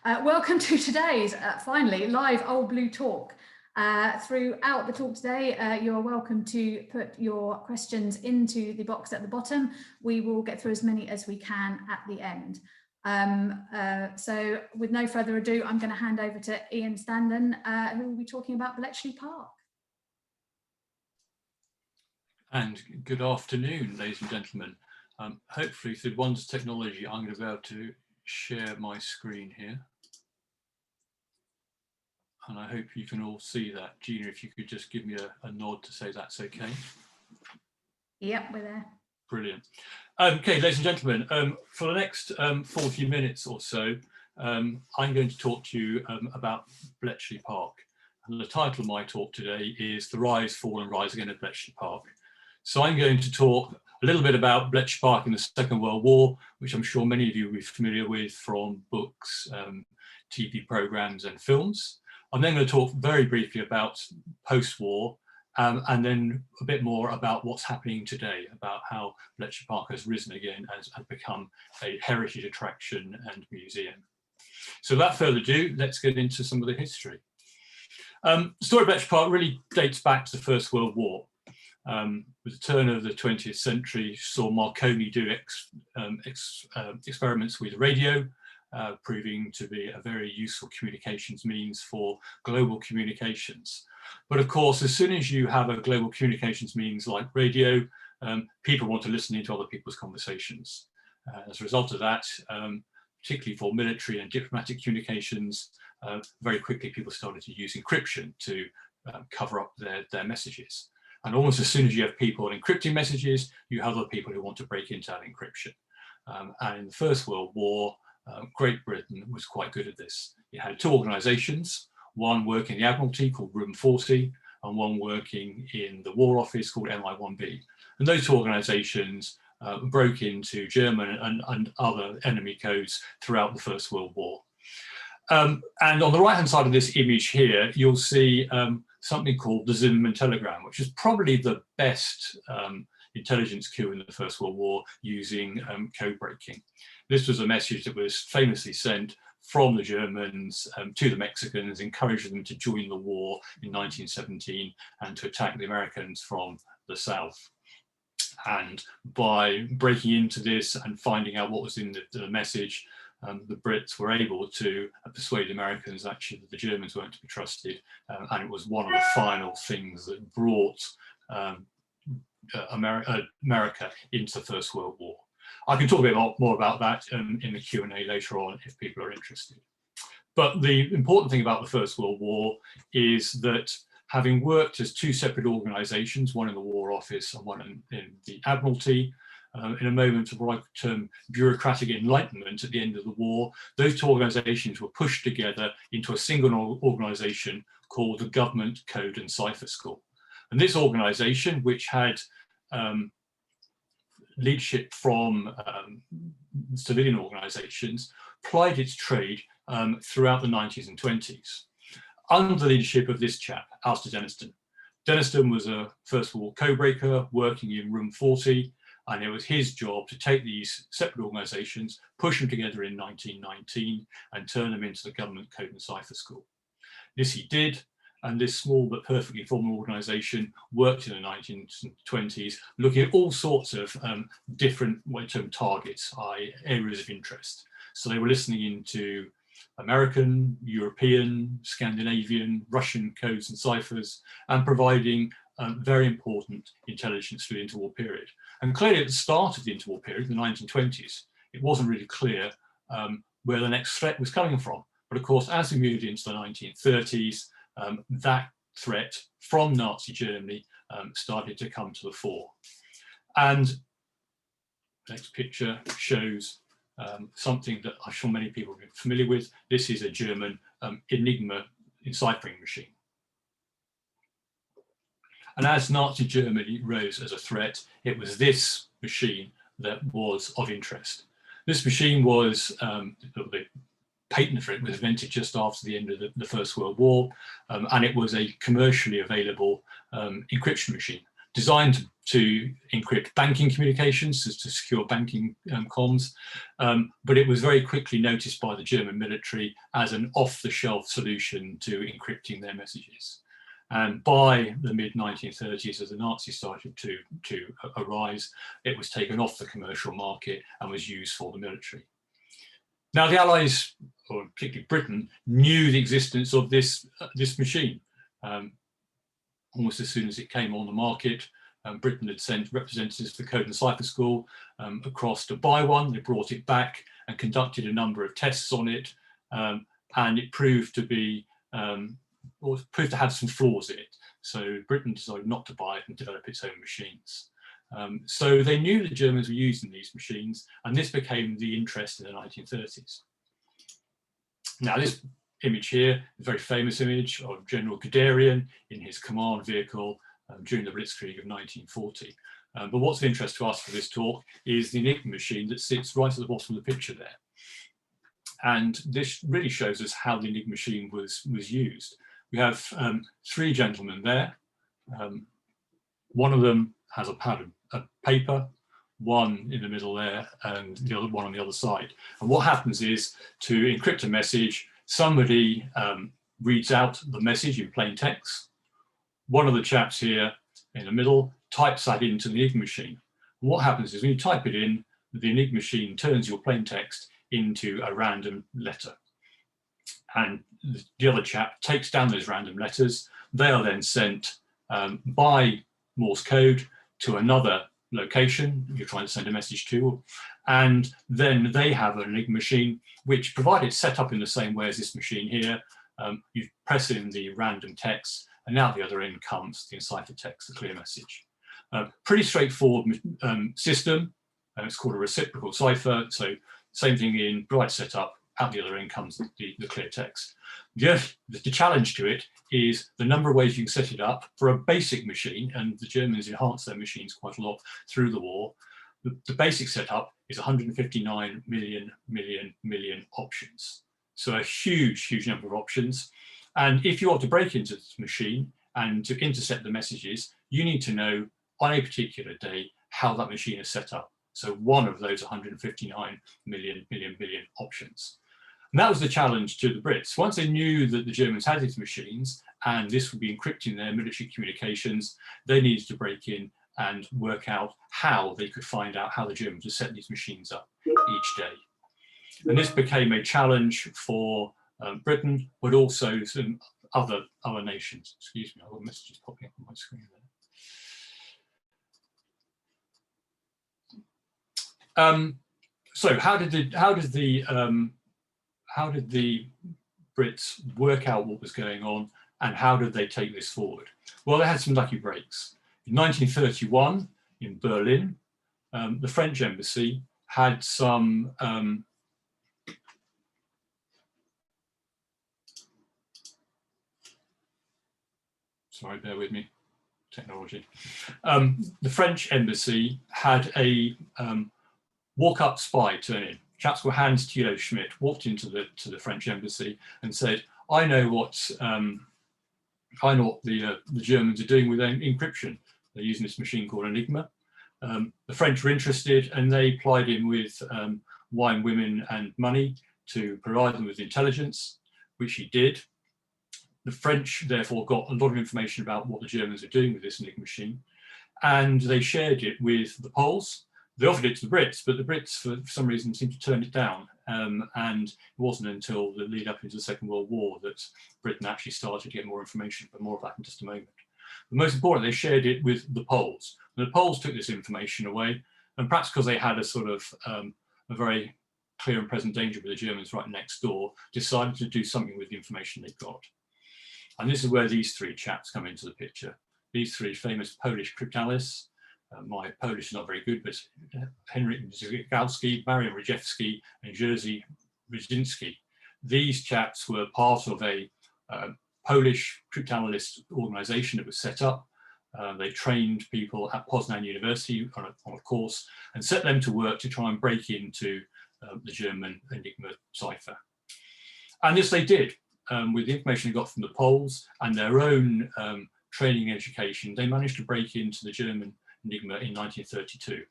Welcome to today's, finally, live Old Blue Talk. Throughout the talk today, you're welcome to put your questions into the box at the bottom. We will get through as many as we can at the end. So with no further ado, I'm going to hand over to Iain Standen, who will be talking about Bletchley Park. And good afternoon, ladies and gentlemen. Hopefully through wonders of technology, I'm going to be able to share my screen here. And I hope you can all see that. Gina, if you could just give me a nod to say that's okay. Yep, we're there. Brilliant. Okay, ladies and gentlemen, for the next 40 minutes or so, I'm going to talk to you about Bletchley Park. And the title of my talk today is The Rise, Fall and Rise Again of Bletchley Park. So I'm going to talk a little bit about Bletchley Park in the Second World War, which I'm sure many of you will be familiar with from books, TV programmes and films. I'm then going to talk very briefly about post-war and then a bit more about what's happening today, about how Bletchley Park has risen again and become a heritage attraction and museum. So without further ado, let's get into some of the history. The story of Bletchley Park really dates back to the First World War. With the turn of the 20th century, saw Marconi do experiments with radio, proving to be a very useful communications means for global communications. But of course, as soon as you have a global communications means like radio, people want to listen into other people's conversations. As a result of that, particularly for military and diplomatic communications, very quickly people started to use encryption to cover up their messages. And almost as soon as you have people encrypting messages, you have other people who want to break into that encryption. And in the First World War, Great Britain was quite good at this. It had two organisations, one working in the Admiralty called Room 40, and one working in the War Office called MI1B. And those two organisations broke into German and other enemy codes throughout the First World War. And on the right-hand side of this image here, you'll see something called the Zimmerman telegram, which is probably the best intelligence coup in the First World War using code breaking. This was a message that was famously sent from the Germans to the Mexicans, encouraging them to join the war in 1917 and to attack the Americans from the south. And by breaking into this and finding out what was in the message, the Brits were able to persuade the Americans actually that the Germans weren't to be trusted, and it was one of the final things that brought America into the First World War. I can talk a bit more about that in the Q&A later on if people are interested. But the important thing about the First World War is that having worked as two separate organisations, one in the War Office and one in the Admiralty, in a moment of what I could term bureaucratic enlightenment at the end of the war, those two organisations were pushed together into a single organisation called the Government Code and Cipher School. And this organisation, which had leadership from civilian organisations, plied its trade throughout the 1990s and 20s. Under the leadership of this chap, Alistair Denniston. Denniston was a First World War codebreaker working in Room 40, and it was his job to take these separate organisations, push them together in 1919 and turn them into the Government Code and Cipher School. This he did, and this small but perfectly formed organisation worked in the 1920s, looking at all sorts of different term targets, i.e. areas of interest. So they were listening into American, European, Scandinavian, Russian codes and ciphers, and providing very important intelligence through the interwar period. And clearly at the start of the interwar period, the 1920s, it wasn't really clear where the next threat was coming from. But of course, as we moved into the 1930s, that threat from Nazi Germany started to come to the fore. And the next picture shows something that I'm sure many people are familiar with. This is a German Enigma enciphering machine. And as Nazi Germany rose as a threat, it was this machine that was of interest. This machine was, the patent for it was invented just after the end of the First World War, and it was a commercially available encryption machine. designed to encrypt banking communications, to secure banking comms, but it was very quickly noticed by the German military as an off-the-shelf solution to encrypting their messages. And by the mid-1930s, as the Nazis started to arise, it was taken off the commercial market and was used for the military. Now, the Allies, or particularly Britain, knew the existence of this machine. Almost as soon as it came on the market, Britain had sent representatives to the Code and Cipher School across to buy one. They brought it back and conducted a number of tests on it, and it proved to be, or proved to have some flaws in it. So Britain decided not to buy it and develop its own machines. So they knew the Germans were using these machines, and this became the interest in the 1930s. Now, this image here, a very famous image of General Guderian in his command vehicle during the Blitzkrieg of 1940. But what's of interest to us for this talk is the Enigma machine that sits right at the bottom of the picture there. And this really shows us how the Enigma machine was used. We have three gentlemen there. One of them has a pad of paper, one in the middle there, and the other one on the other side. And what happens is, to encrypt a message, somebody reads out the message in plain text. One of the chaps here in the middle types that into the Enigma machine. And what happens is, when you type it in, the Enigma machine turns your plain text into a random letter. And the other chap takes down those random letters. They are then sent by Morse code to another location you're trying to send a message to, and then they have an Enigma machine which, provided it's set up in the same way as this machine here, you press in the random text, and now the other end comes the enciphered text, the clear message. Pretty straightforward system. It's called a reciprocal cipher. So same thing in right setup, out the other end comes the clear text. The challenge to it is the number of ways you can set it up for a basic machine, and the Germans enhanced their machines quite a lot through the war. The basic setup is 159 million options. So a huge number of options. And if you want to break into this machine and to intercept the messages, you need to know on a particular day how that machine is set up. So one of those 159 million options. And that was the challenge to the Brits. Once they knew that the Germans had these machines and this would be encrypting their military communications, they needed to break in and work out how they could find out how the Germans would set these machines up each day. And this became a challenge for Britain, but also some other nations. Excuse me, I've got messages popping up on my screen there. So how did the Brits work out what was going on, and how did they take this forward? Well, they had some lucky breaks. In 1931, in Berlin, the French embassy had some sorry, bear with me, technology. The French embassy had a walk-up spy turn in. Chaps called Hans Thilo Schmidt walked into the French embassy and said, "I know what the Germans are doing with encryption. They're using this machine called Enigma." The French were interested, and they plied him with wine, women, and money to provide them with intelligence, which he did. The French therefore got a lot of information about what the Germans were doing with this Enigma machine, and they shared it with the Poles. They offered it to the Brits, but the Brits, for some reason, seemed to turn it down. And it wasn't until the lead up into the Second World War that Britain actually started to get more information, but more of that in just a moment. But most importantly, they shared it with the Poles. And the Poles took this information away, and perhaps because they had a sort of a very clear and present danger with the Germans right next door, decided to do something with the information they got. And this is where these three chaps come into the picture. These three famous Polish cryptanalysts. My Polish is not very good, but Henryk Zagałski, Marian Rejewski, and Jerzy Brzezinski. These chaps were part of a Polish cryptanalyst organization that was set up. They trained people at Poznan University on a course and set them to work to try and break into the German Enigma cipher. And this they did with the information they got from the Poles and their own training and education, they managed to break into the German Enigma in 1932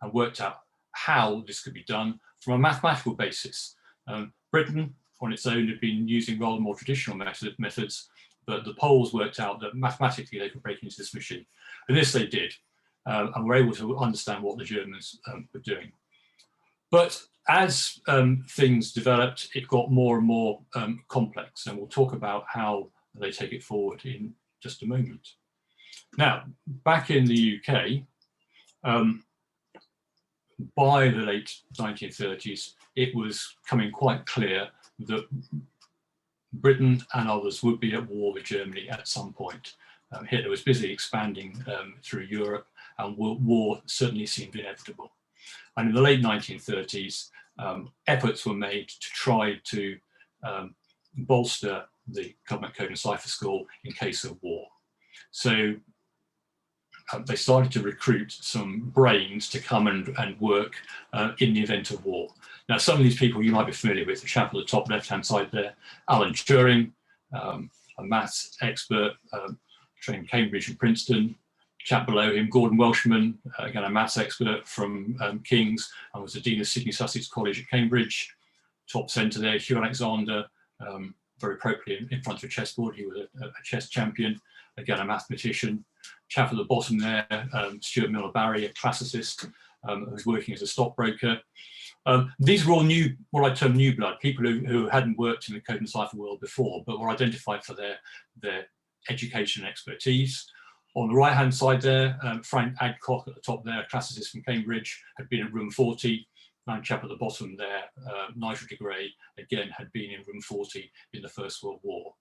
and worked out how this could be done from a mathematical basis. Britain on its own had been using rather more traditional methods, but the Poles worked out that mathematically they could break into this machine. And this they did, and were able to understand what the Germans were doing. But as things developed, it got more and more complex, and we'll talk about how they take it forward in just a moment. Now, back in the UK, by the late 1930s, it was coming quite clear that Britain and others would be at war with Germany at some point. Hitler was busy expanding through Europe, and war certainly seemed inevitable. And in the late 1930s, efforts were made to try to bolster the Government Code and Cipher School in case of war. So they started to recruit some brains to come and work in the event of war. Now, some of these people you might be familiar with, the chap at the top left-hand side there, Alan Turing, a maths expert, trained Cambridge and Princeton. Chap below him, Gordon Welshman, again a maths expert from King's, and was the Dean of Sidney Sussex College at Cambridge. Top centre there, Hugh Alexander, very appropriately in front of a chessboard. He was a chess champion, again a mathematician. Chap at the bottom there, Stuart Miller Barry, a classicist, who's working as a stockbroker. These were all new, what I term new blood, people who hadn't worked in the code and cipher world before, but were identified for their education and expertise. On the right-hand side there, Frank Adcock at the top there, a classicist from Cambridge, had been at room 40. And chap at the bottom there, Nigel de Grey, again, had been in room 40 in the First World War.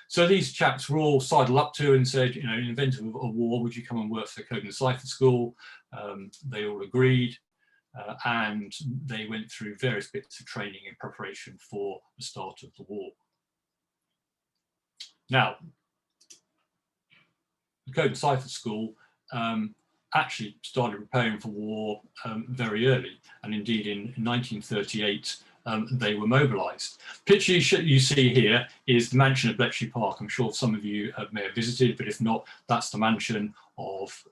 So these chaps were all sidled up to and said, you know, in the event of a war, would you come and work for the Code and Cipher School? They all agreed, and they went through various bits of training in preparation for the start of the war. Now, the Code and Cipher School actually started preparing for war very early, and indeed in 1938 they were mobilised. Picture you see here is the mansion at Bletchley Park. I'm sure some of you may have visited, but if not, that's the mansion of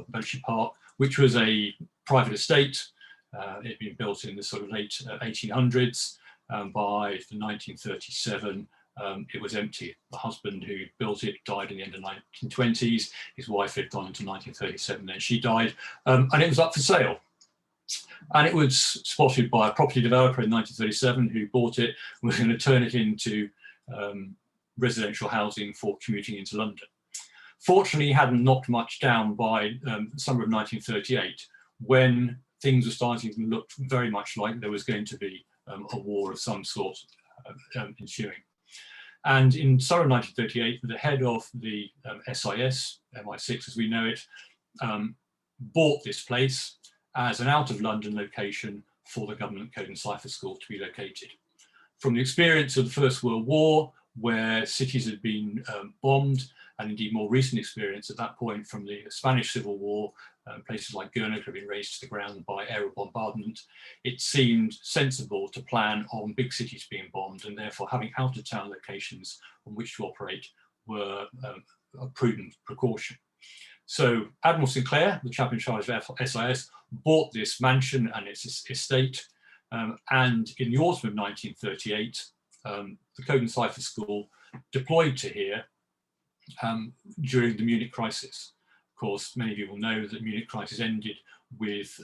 Bletchley Park, which was a private estate. It had been built in the sort of late 1800s. By the 1937, it was empty. The husband who built it died in the end of the 1920s. His wife lived on until 1937, then she died, and it was up for sale. And it was spotted by a property developer in 1937 who bought it and was going to turn it into residential housing for commuting into London. Fortunately, he hadn't knocked much down by summer of 1938, when things were starting to look very much like there was going to be a war of some sort ensuing. And in summer of 1938, the head of the SIS, MI6 as we know it, bought this place as an out of London location for the Government Code and Cipher School to be located. From the experience of the First World War, where cities had been bombed, and indeed more recent experience at that point from the Spanish Civil War, places like Guernica had been razed to the ground by aerial bombardment, it seemed sensible to plan on big cities being bombed, and therefore having out-of-town locations on which to operate were a prudent precaution. So Admiral Sinclair, the chap in charge of SIS, bought this mansion and its estate, and in the autumn of 1938, the Code and Cipher School deployed to here during the Munich crisis. Of course, many of you will know that the Munich crisis ended with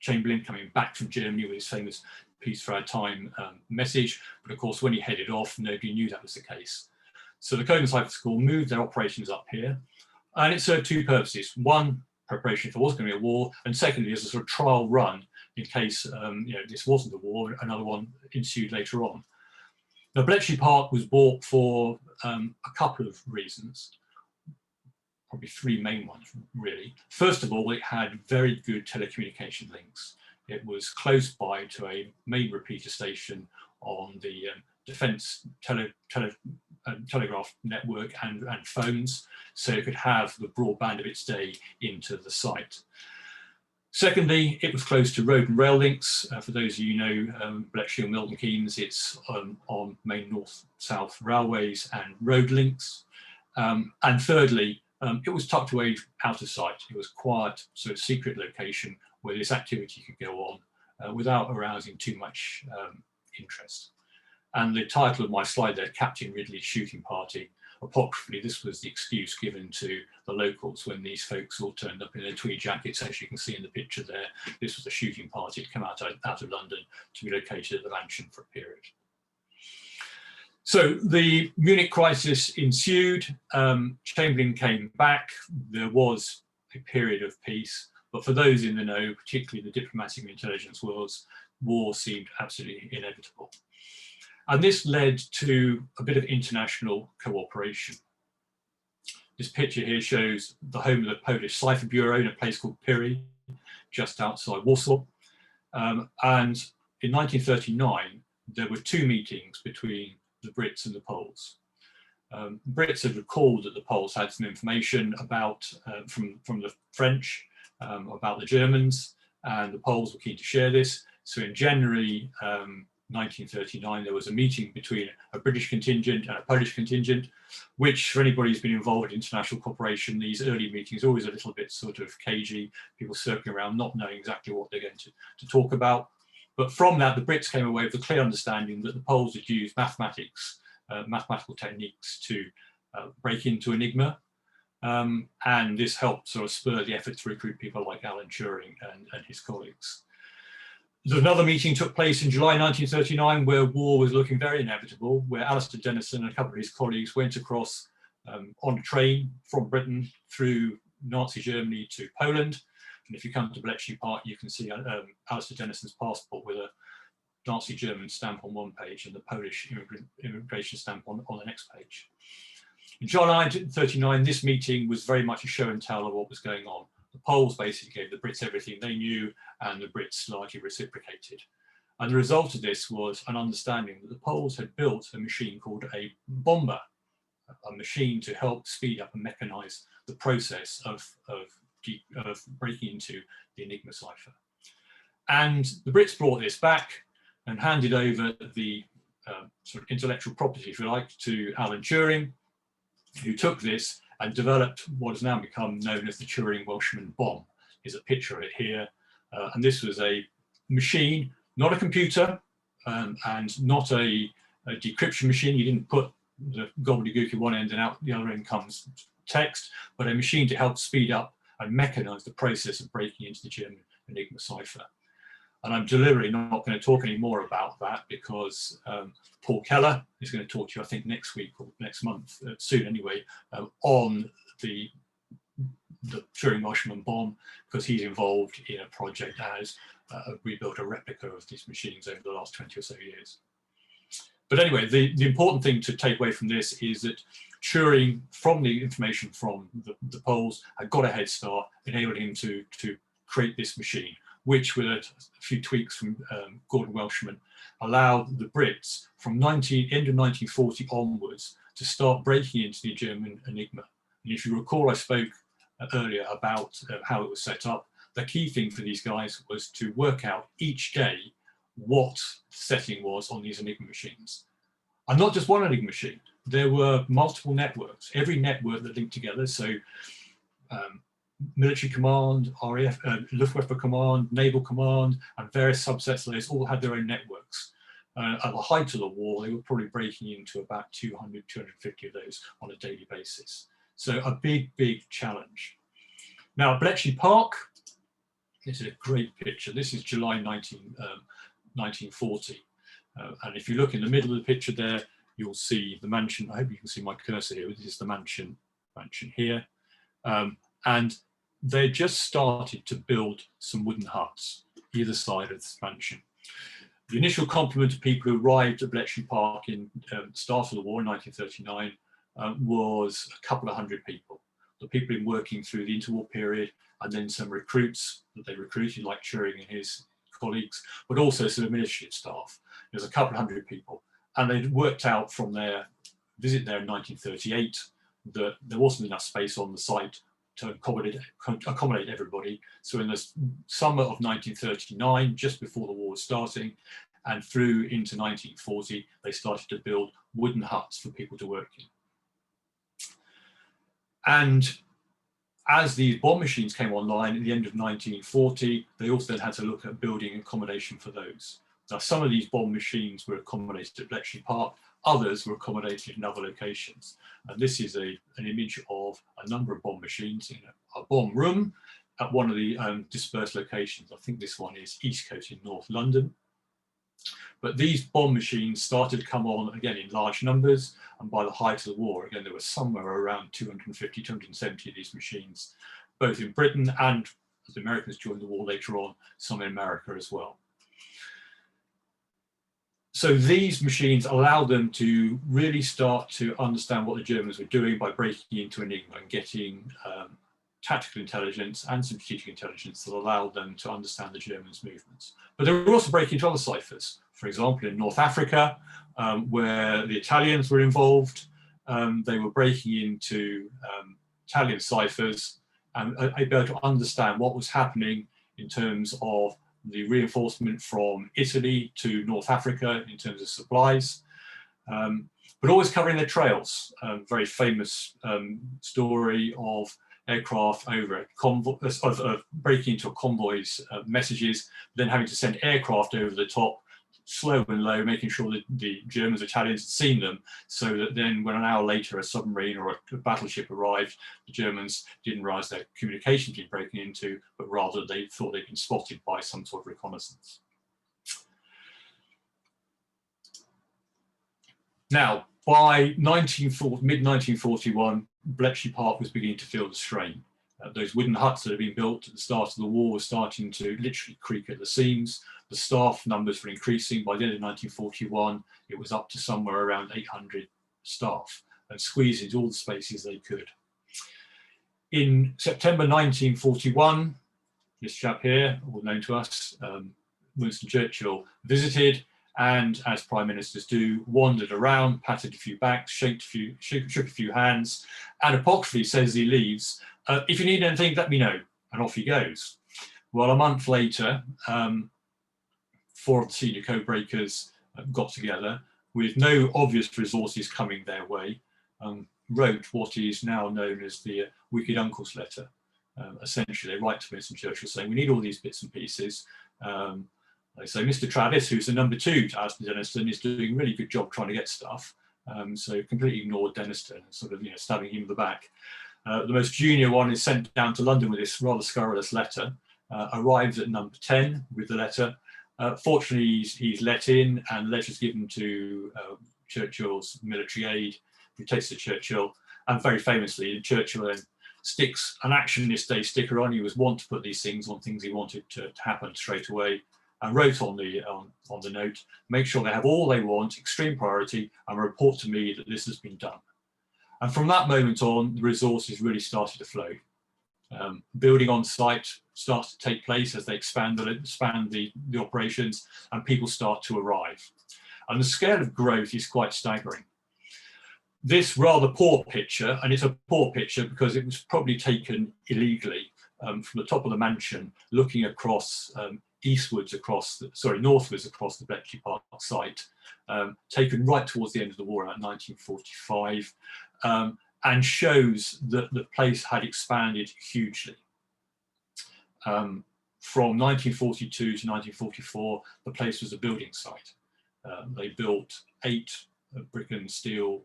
Chamberlain coming back from Germany with his famous Peace for Our Time message, but of course when he headed off, nobody knew that was the case. So the Code and Cipher School moved their operations up here, and it served two purposes. One, preparation if there was going to be a war, and secondly, as a sort of trial run in case this wasn't a war, another one ensued later on. Now, Bletchley Park was bought for a couple of reasons, probably three main ones, really. First of all, it had very good telecommunication links. It was close by to a main repeater station on the defence telegraph network and phones, so it could have the broadband of its day into the site. Secondly, it was close to road and rail links. For those of you who know Bletchley or Milton Keynes, it's on main north-south railways and road links. And thirdly, it was tucked away out of sight. It was quiet, sort of secret location where this activity could go on without arousing too much interest. And the title of my slide there, Captain Ridley's Shooting Party, apocryphally, this was the excuse given to the locals when these folks all turned up in their tweed jackets, as you can see in the picture there. This was a shooting party to come out of London to be located at the mansion for a period. So the Munich crisis ensued. Chamberlain came back. There was a period of peace, but for those in the know, particularly the diplomatic and intelligence worlds, war seemed absolutely inevitable. And this led to a bit of international cooperation. This picture here shows the home of the Polish Cipher Bureau in a place called Piry, just outside Warsaw. And in 1939, there were two meetings between the Brits and the Poles. The Brits had recalled that the Poles had some information about from the French about the Germans, and the Poles were keen to share this. So in January 1939, there was a meeting between a British contingent and a Polish contingent, which for anybody who's been involved in international cooperation, these early meetings are always a little bit sort of cagey, people circling around not knowing exactly what they're going to talk about. But from that, the Brits came away with a clear understanding that the Poles had used mathematics, mathematical techniques to break into Enigma. And this helped sort of spur the effort to recruit people like Alan Turing and his colleagues. Another meeting took place in July 1939 where war was looking very inevitable, where Alistair Denison and a couple of his colleagues went across on a train from Britain through Nazi Germany to Poland. And if you come to Bletchley Park, you can see Alistair Denison's passport with a Nazi German stamp on one page and the Polish immigration stamp on the next page. In July 1939, this meeting was very much a show and tell of what was going on. The Poles basically gave the Brits everything they knew, and the Brits largely reciprocated. And the result of this was an understanding that the Poles had built a machine called a bomber, a machine to help speed up and mechanize the process of breaking into the Enigma cipher. And the Brits brought this back and handed over the sort of intellectual property, if you like, to Alan Turing, who took this and developed what has now become known as the Turing-Welshman bomb. There's a picture of it here. And this was a machine, not a computer, and not a decryption machine. You didn't put the gobbledygook at one end and out the other end comes text, but a machine to help speed up and mechanize the process of breaking into the German Enigma cipher. And I'm deliberately not going to talk any more about that because Paul Keller is going to talk to you, I think, next week or next month, soon anyway, on the Turing-Welshman bomb, because he's involved in a project that has rebuilt a replica of these machines over the last 20 or so years. But anyway, the important thing to take away from this is that Turing, from the information from the Poles, had got a head start, enabled him to create this machine, which with a few tweaks from Gordon Welshman, allowed the Brits from end of 1940 onwards to start breaking into the German Enigma. And if you recall, I spoke earlier about how it was set up. The key thing for these guys was to work out each day what the setting was on these Enigma machines. And not just one Enigma machine, there were multiple networks, every network that linked together. So military command, RAF, Luftwaffe command, naval command, and various subsets of those all had their own networks. At the height of the war, they were probably breaking into about 200, 250 of those on a daily basis. So a big, big challenge. Now, Bletchley Park, this is a great picture. This is July 1940. And if you look in the middle of the picture there, you'll see the mansion. I hope you can see my cursor here. This is the mansion here. And they just started to build some wooden huts either side of this mansion. The initial complement of people who arrived at Bletchley Park in the start of the war in 1939 was a couple of hundred people. The people been working through the interwar period, and then some recruits that they recruited, like Turing and his colleagues, but also some administrative staff. There's a couple of hundred people. And they'd worked out from their visit there in 1938 that there wasn't enough space on the site to accommodate everybody. So in the summer of 1939, just before the war was starting, and through into 1940, they started to build wooden huts for people to work in. And as these bomb machines came online at the end of 1940, they also then had to look at building accommodation for those. Now, some of these bomb machines were accommodated at Bletchley Park, others were accommodated in other locations. And this is an image of a number of bomb machines in a bomb room at one of the dispersed locations. I think this one is Eastcote in North London. But these bomb machines started to come on again in large numbers, and by the height of the war, again, there were somewhere around 250, 270 of these machines, both in Britain and, as the Americans joined the war later on, some in America as well. So these machines allowed them to really start to understand what the Germans were doing by breaking into Enigma and getting tactical intelligence and some strategic intelligence that allowed them to understand the Germans' movements. But they were also breaking into other ciphers. For example, in North Africa, where the Italians were involved, they were breaking into Italian ciphers and able to understand what was happening in terms of the reinforcement from Italy to North Africa in terms of supplies, but always covering their trails. Very famous story of aircraft over a convoy, breaking into a convoy's messages, then having to send aircraft over the top, slow and low, making sure that the Germans, Italians had seen them, so that then when an hour later a submarine or a battleship arrived, the Germans didn't realize their communications had been broken into, but rather they thought they'd been spotted by some sort of reconnaissance. Now, by mid-1941, Bletchley Park was beginning to feel the strain. Those wooden huts that had been built at the start of the war were starting to literally creak at the seams. The staff numbers were increasing. By the end of 1941, it was up to somewhere around 800 staff and squeezed into all the spaces they could. In September 1941, this chap here, all known to us, Winston Churchill, visited and, as prime ministers do, wandered around, patted a few backs, shook a few hands, and apocryphally says he leaves, if you need anything, let me know, and off he goes. Well, a month later, 4 of the senior codebreakers got together with no obvious resources coming their way, wrote what is now known as the Wicked Uncle's letter. Essentially, they write to Winston Churchill saying, we need all these bits and pieces. They say, Mr. Travis, who's the number 2 to Aston Denniston, is doing a really good job trying to get stuff. So completely ignored Denniston, sort of, stabbing him in the back. The most junior one is sent down to London with this rather scurrilous letter, arrives at number 10 with the letter. Fortunately, he's let in, and the letter's given to Churchill's military aide, who takes to Churchill, and very famously, Churchill then sticks an Action This Day sticker on. He was wont to put these things on things he wanted to happen straight away, and wrote on the note, make sure they have all they want, extreme priority, and report to me that this has been done. And from that moment on, the resources really started to flow. Building on site starts to take place as they expand the operations, and people start to arrive. And the scale of growth is quite staggering. This rather poor picture, and it's a poor picture because it was probably taken illegally from the top of the mansion, looking across northwards across the Bletchley Park site, taken right towards the end of the war, around 1945. And shows that the place had expanded hugely. From 1942 to 1944, the place was a building site. They built 8 brick and steel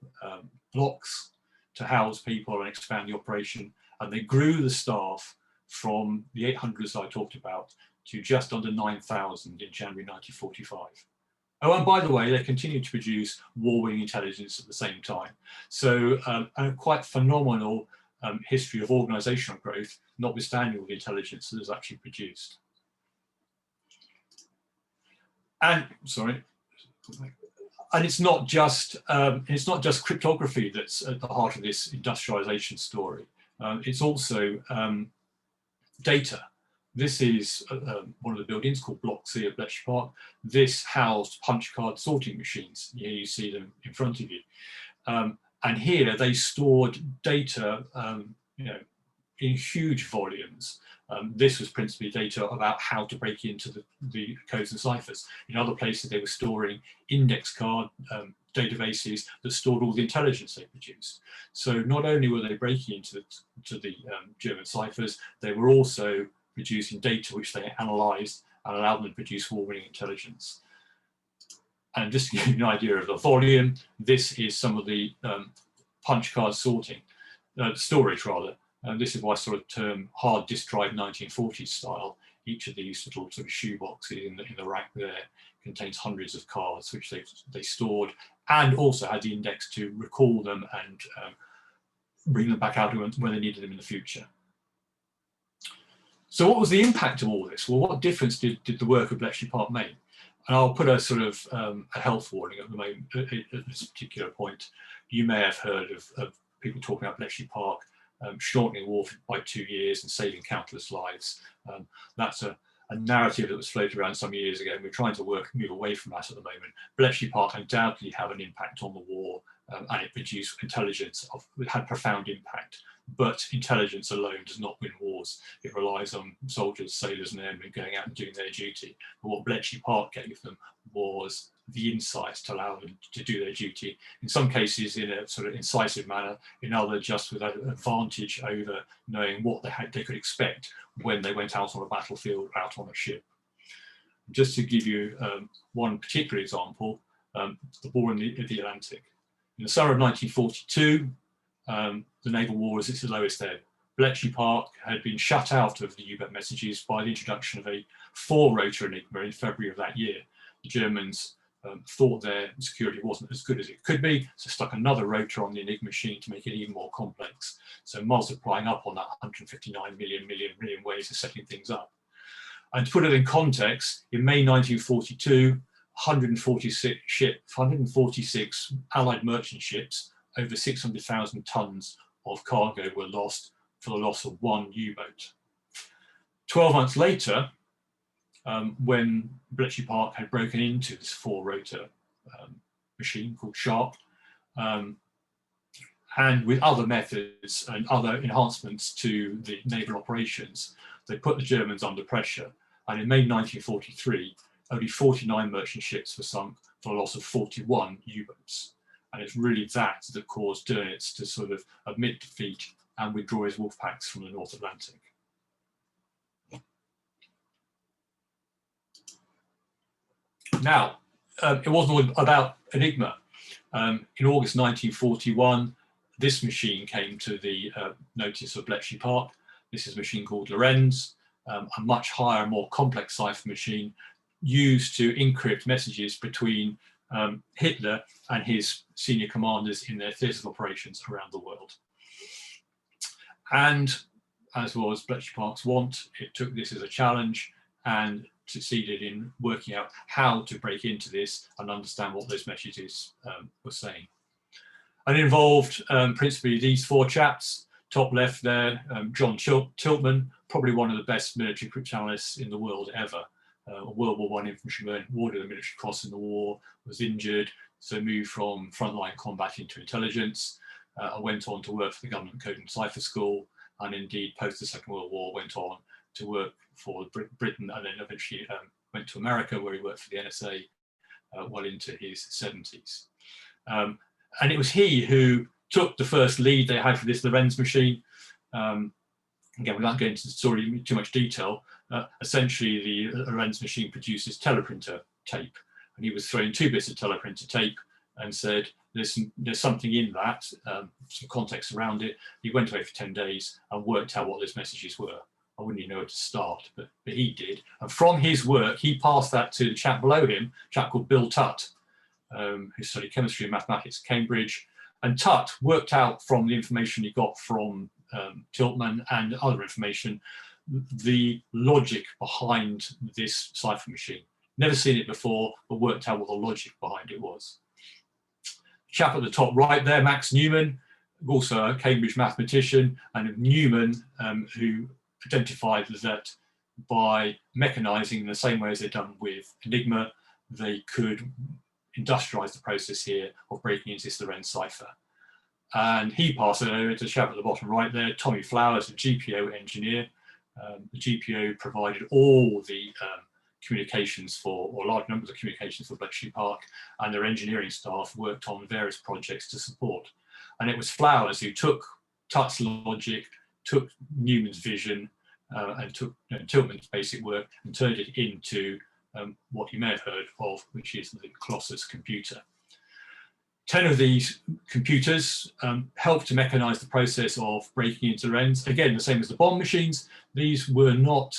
blocks to house people and expand the operation, and they grew the staff from the 800s I talked about to just under 9,000 in January 1945. Oh, and by the way, they continued to produce war-wing intelligence at the same time. So a quite phenomenal history of organisational growth, notwithstanding all the intelligence that is actually produced. And it's not just cryptography that's at the heart of this industrialisation story. It's also data. This is one of the buildings called Block C at Bletchley Park. This housed punch card sorting machines. Here you see them in front of you. And here they stored data in huge volumes. This was principally data about how to break into the codes and ciphers. In other places, they were storing index card databases that stored all the intelligence they produced. So not only were they breaking into the German ciphers, they were also producing data which they analysed and allowed them to produce war-winning intelligence. And just to give you an idea of the volume, this is some of the punch card sorting, storage rather. And this is why I sort of term hard disk drive 1940s style. Each of these little sort of shoe boxes in the rack there contains hundreds of cards which they stored, and also had the index to recall them and bring them back out when they needed them in the future. So what was the impact of all this? Well, what difference did the work of Bletchley Park make? And I'll put a sort of a health warning at the moment at this particular point. You may have heard of people talking about Bletchley Park shortening war by 2 years and saving countless lives. That's a narrative that was floated around some years ago, and we're trying to move away from that at the moment. Bletchley Park undoubtedly had an impact on the war, and it produced intelligence it had profound impact. But intelligence alone does not win wars. It relies on soldiers, sailors and airmen going out and doing their duty. But what Bletchley Park gave them was the insights to allow them to do their duty, in some cases in a sort of incisive manner, in others just with an advantage over knowing what they could expect when they went out on a battlefield, out on a ship. Just to give you one particular example, the war in the Atlantic. In the summer of 1942, the naval war was at its lowest ebb. Bletchley Park had been shut out of the U-boat messages by the introduction of a 4-rotor Enigma in February of that year. The Germans thought their security wasn't as good as it could be, so stuck another rotor on the Enigma machine to make it even more complex. So multiplying up on that 159 million ways of setting things up. And to put it in context, in May 1942, 146 Allied merchant ships, over 600,000 tons of cargo were lost for the loss of 1 U-boat. 12 months later, when Bletchley Park had broken into this 4-rotor machine called Sharp, and with other methods and other enhancements to the naval operations, they put the Germans under pressure. And in May 1943, only 49 merchant ships were sunk for a loss of 41 U-boats. And it's really that caused Dönitz to sort of admit defeat and withdraw his wolf packs from the North Atlantic. Now, it wasn't all about Enigma. In August 1941, this machine came to the notice of Bletchley Park. This is a machine called Lorenz, a much higher, more complex cipher machine used to encrypt messages between Hitler and his senior commanders in their theatres of operations around the world. And as was Bletchley Park's wont, it took this as a challenge and succeeded in working out how to break into this and understand what those messages were saying. And it involved principally these 4 chaps. Top left there, John Tiltman, probably one of the best military cryptanalysts in the world ever. A World War I infantryman, awarded a military cross in the war, was injured, so moved from frontline combat into intelligence. I went on to work for the government code and cipher school, and indeed post the Second World War went on to work for Britain, and then eventually went to America, where he worked for the NSA well into his 70s. And it was he who took the first lead they had for this Lorenz machine. Again, without going into the story in too much detail, essentially the Lorenz machine produces teleprinter tape, and he was throwing 2 bits of teleprinter tape and said, there's something in that, some context around it. He went away for 10 days and worked out what those messages were. I wouldn't even know where to start, but he did. And from his work, he passed that to the chap below him, a chap called Bill Tutt, who studied chemistry and mathematics at Cambridge. And Tutt worked out from the information he got from Tiltman and other information, the logic behind this cipher machine. Never seen it before, but worked out what the logic behind it was. Chap at the top right there, Max Newman, also a Cambridge mathematician, and Newman, who identified that by mechanizing in the same way as they'd done with Enigma, they could industrialize the process here of breaking into this Lorenz cipher. And he passed it over to the chap at the bottom right there, Tommy Flowers, a GPO engineer. The GPO provided all the communications for, or large numbers of communications for Bletchley Park, and their engineering staff worked on various projects to support. And it was Flowers who took Tutt's logic, took Newman's vision, and took Tiltman's basic work and turned it into what you may have heard of, which is the Colossus computer. 10 of these computers helped to mechanize the process of breaking into Lorenz. Again, the same as the bomb machines. These were not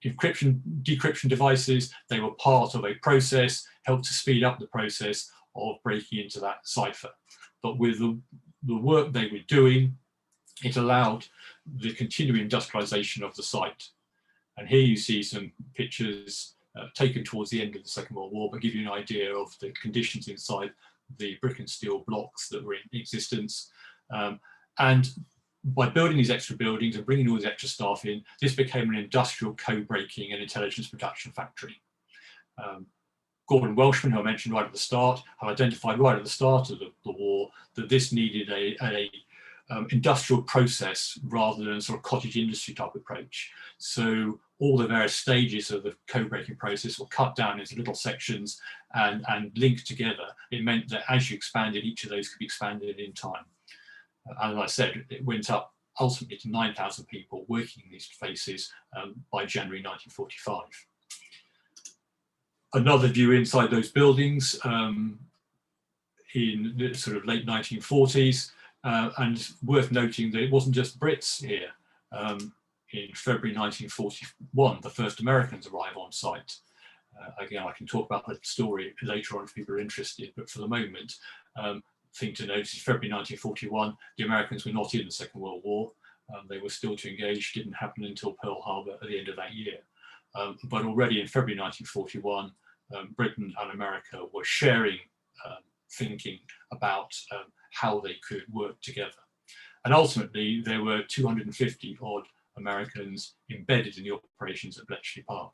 decryption devices. They were part of a process, helped to speed up the process of breaking into that cipher. But with the work they were doing, it allowed the continuing industrialization of the site. And here you see some pictures taken towards the end of the Second World War, but give you an idea of the conditions inside the brick and steel blocks that were in existence. And by building these extra buildings and bringing all these extra staff in, this became an industrial code-breaking and intelligence production factory. Gordon Welshman, who I mentioned right at the start, have identified right at the start of the war that this needed a industrial process rather than a sort of cottage industry type approach. So all the various stages of the code-breaking process were cut down into little sections and linked together. It meant that as you expanded, each of those could be expanded in time. And as I said, it went up ultimately to 9,000 people working in these places by January 1945. Another view inside those buildings in the sort of late 1940s, and worth noting that it wasn't just Brits here. In February 1941, the first Americans arrive on site. Again, I can talk about the story later on if people are interested, but for the moment, thing to note is February 1941, the Americans were not in the Second World War. They were still to engage, didn't happen until Pearl Harbor at the end of that year. But already in February 1941, Britain and America were sharing thinking about how they could work together. And ultimately, there were 250 odd Americans embedded in the operations at Bletchley Park.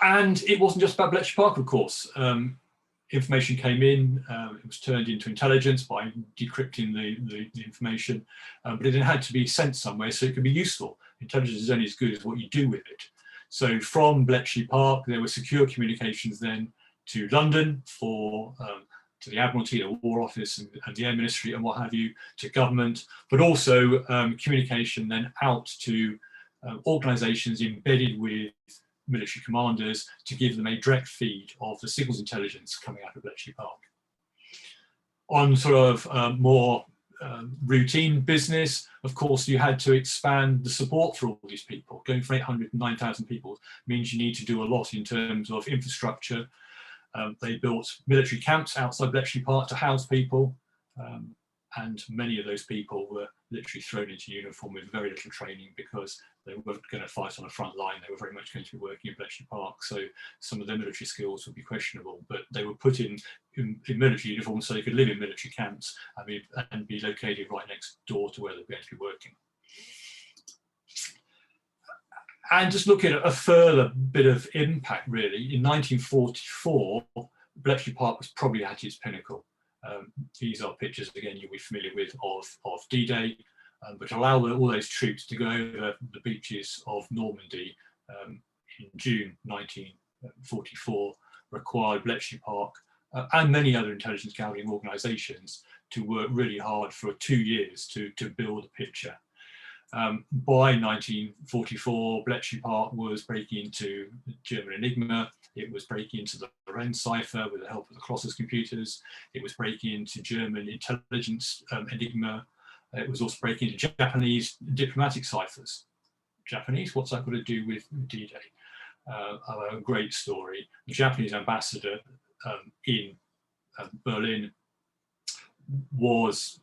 And it wasn't just about Bletchley Park, of course. Information came in, it was turned into intelligence by decrypting the information, but it had to be sent somewhere so it could be useful. Intelligence is only as good as what you do with it. So from Bletchley Park, there were secure communications then to London for to the Admiralty, the War Office and the Air Ministry and what have you, to government, but also communication then out to organisations embedded with military commanders to give them a direct feed of the signals intelligence coming out of Bletchley Park. On sort of more routine business, of course, you had to expand the support for all these people. Going from 800 to 9,000 people means you need to do a lot in terms of infrastructure. They built military camps outside Bletchley Park to house people, and many of those people were literally thrown into uniform with very little training because they weren't going to fight on the front line. They were very much going to be working in Bletchley Park, so some of their military skills would be questionable, but they were put in military uniform so they could live in military camps and be located right next door to where they're going to be working. And just look at a further bit of impact, really. In 1944, Bletchley Park was probably at its pinnacle. These are pictures, again, you'll be familiar with, of D-Day, which allowed all those troops to go over the beaches of Normandy in June 1944, required Bletchley Park and many other intelligence gathering organisations to work really hard for 2 years to build a picture. By 1944, Bletchley Park was breaking into the German Enigma. It was breaking into the Lorenz cipher with the help of the Colossus computers. It was breaking into German intelligence Enigma. It was also breaking into Japanese diplomatic ciphers. Japanese, what's that got to do with D-Day? A great story. The Japanese ambassador in Berlin was,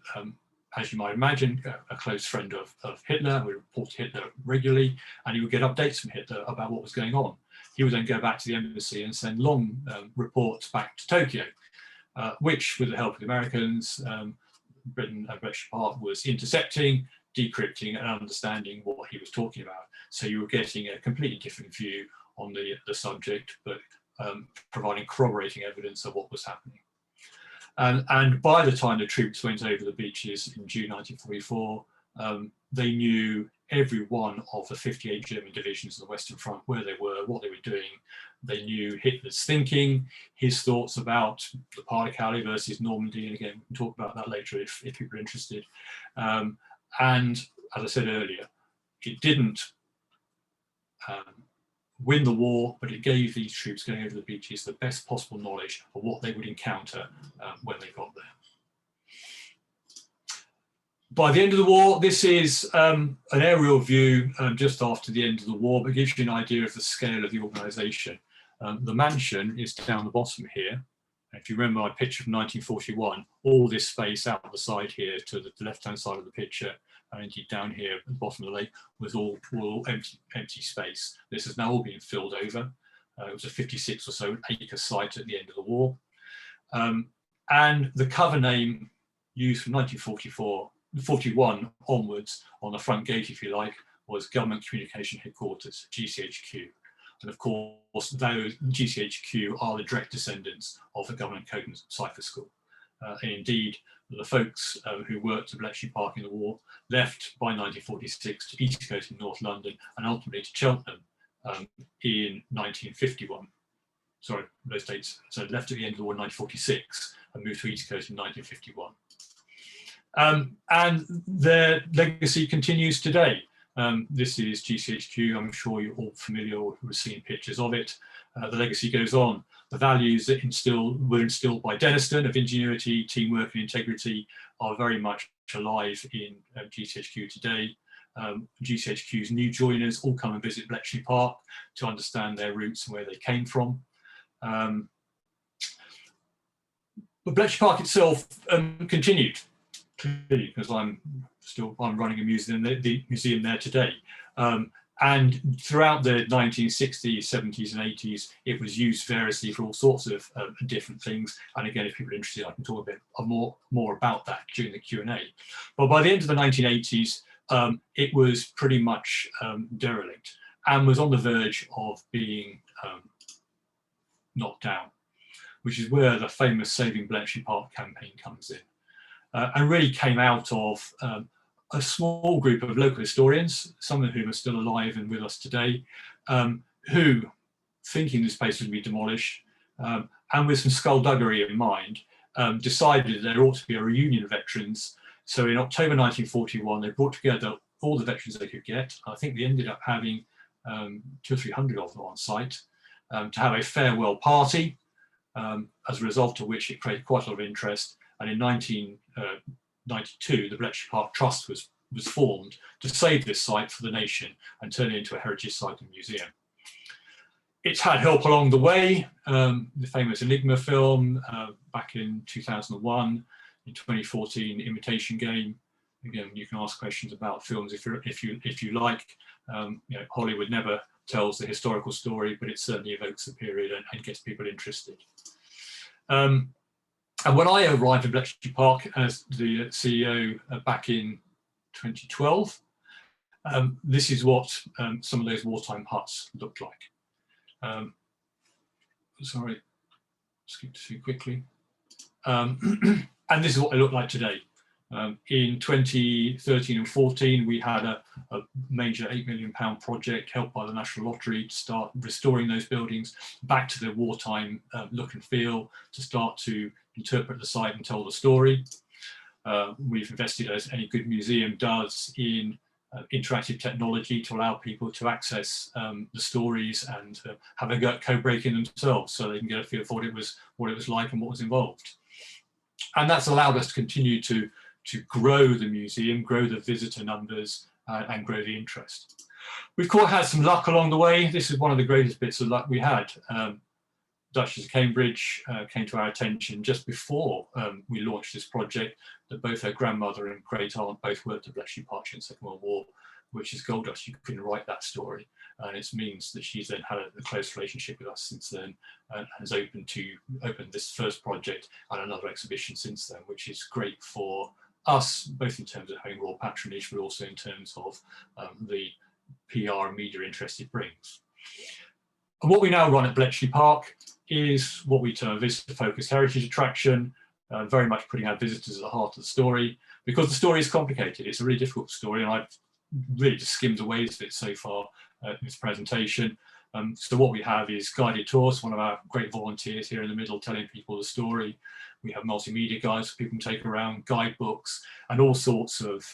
as you might imagine, a close friend of Hitler, who reported Hitler regularly, and he would get updates from Hitler about what was going on. He would then go back to the embassy and send long reports back to Tokyo, which, with the help of the Americans, Britain and Bletchley Park was intercepting, decrypting, and understanding what he was talking about. So you were getting a completely different view on the subject, but providing corroborating evidence of what was happening. And by the time the troops went over the beaches in June 1944, they knew every one of the 58 German divisions of the Western Front, where they were, what they were doing. They knew Hitler's thinking, his thoughts about the Pas-de-Calais versus Normandy, and again, we can talk about that later if people are interested. And as I said earlier, it didn't win the war, but it gave these troops going over the beaches the best possible knowledge of what they would encounter when they got there. By the end of the war, this is an aerial view just after the end of the war, but gives you an idea of the scale of the organisation. The mansion is down the bottom here. If you remember my picture from 1941, all this space out the side here to the left-hand side of the picture, and indeed down here at the bottom of the lake, was all empty space. This has now all been filled over. It was a 56 or so acre site at the end of the war. And the cover name used from 1941 onwards on the front gate, if you like, was Government Communication Headquarters, GCHQ. And of course, those GCHQ are the direct descendants of the Government Code and Cipher School. And indeed, the folks who worked at Bletchley Park in the war left by 1946 to East Coast in North London and ultimately to Cheltenham in 1951. Sorry, those dates. So left at the end of the war in 1946 and moved to East Coast in 1951. And their legacy continues today. This is GCHQ. I'm sure you're all familiar or who have seen pictures of it. The legacy goes on. The values that were instilled by Denniston of ingenuity, teamwork and integrity are very much alive in GCHQ today. GCHQ's new joiners all come and visit Bletchley Park to understand their roots and where they came from. But Bletchley Park itself continued, clearly, because I'm running a museum, the museum there today. And throughout the 1960s, 70s and 80s, it was used variously for all sorts of different things. And again, if people are interested, I can talk a bit more about that during the Q&A. But by the end of the 1980s, it was pretty much derelict and was on the verge of being knocked down, which is where the famous Saving Bletchley Park campaign comes in. And really came out of a small group of local historians, some of whom are still alive and with us today, who, thinking this place would be demolished, and with some skullduggery in mind, decided there ought to be a reunion of veterans. So in October 1941, they brought together all the veterans they could get. I think they ended up having 200 or 300 of them on site to have a farewell party, as a result of which it created quite a lot of interest. And in 1992, the Bletchley Park Trust was formed to save this site for the nation and turn it into a heritage site and museum. It's had help along the way. The famous Enigma film back in 2001, in 2014, Imitation Game. Again, you can ask questions about films if you like. You know, Hollywood never tells the historical story, but it certainly evokes the period and gets people interested. And when I arrived in Bletchley Park as the CEO back in 2012, this is what some of those wartime huts looked like. Sorry, skipped too quickly. And this is what they look like today. In 2013 and 14, we had a major £8 million project helped by the National Lottery to start restoring those buildings back to their wartime look and feel, to start to interpret the site and tell the story. We've invested, as any good museum does, in interactive technology to allow people to access the stories and have a go at code-breaking themselves, so they can get a feel for what it was like and what was involved. And that's allowed us to continue to grow the museum, grow the visitor numbers, and grow the interest. We've had some luck along the way. This is one of the greatest bits of luck we had. Duchess of Cambridge came to our attention just before we launched this project, that both her grandmother and great aunt both worked at Bletchley Park during the Second World War, which has gold dust. You couldn't write that story. And it means that she's then had a close relationship with us since then, and has opened this first project and another exhibition since then, which is great for us, both in terms of having royal patronage, but also in terms of the PR and media interest it brings. And what we now run at Bletchley Park is what we term a visitor-focused heritage attraction, very much putting our visitors at the heart of the story, because the story is complicated. It's a really difficult story, and I've really just skimmed away a bit so far in this presentation. So what we have is guided tours, one of our great volunteers here in the middle telling people the story. We have multimedia guides for people to take around, guidebooks, and all sorts of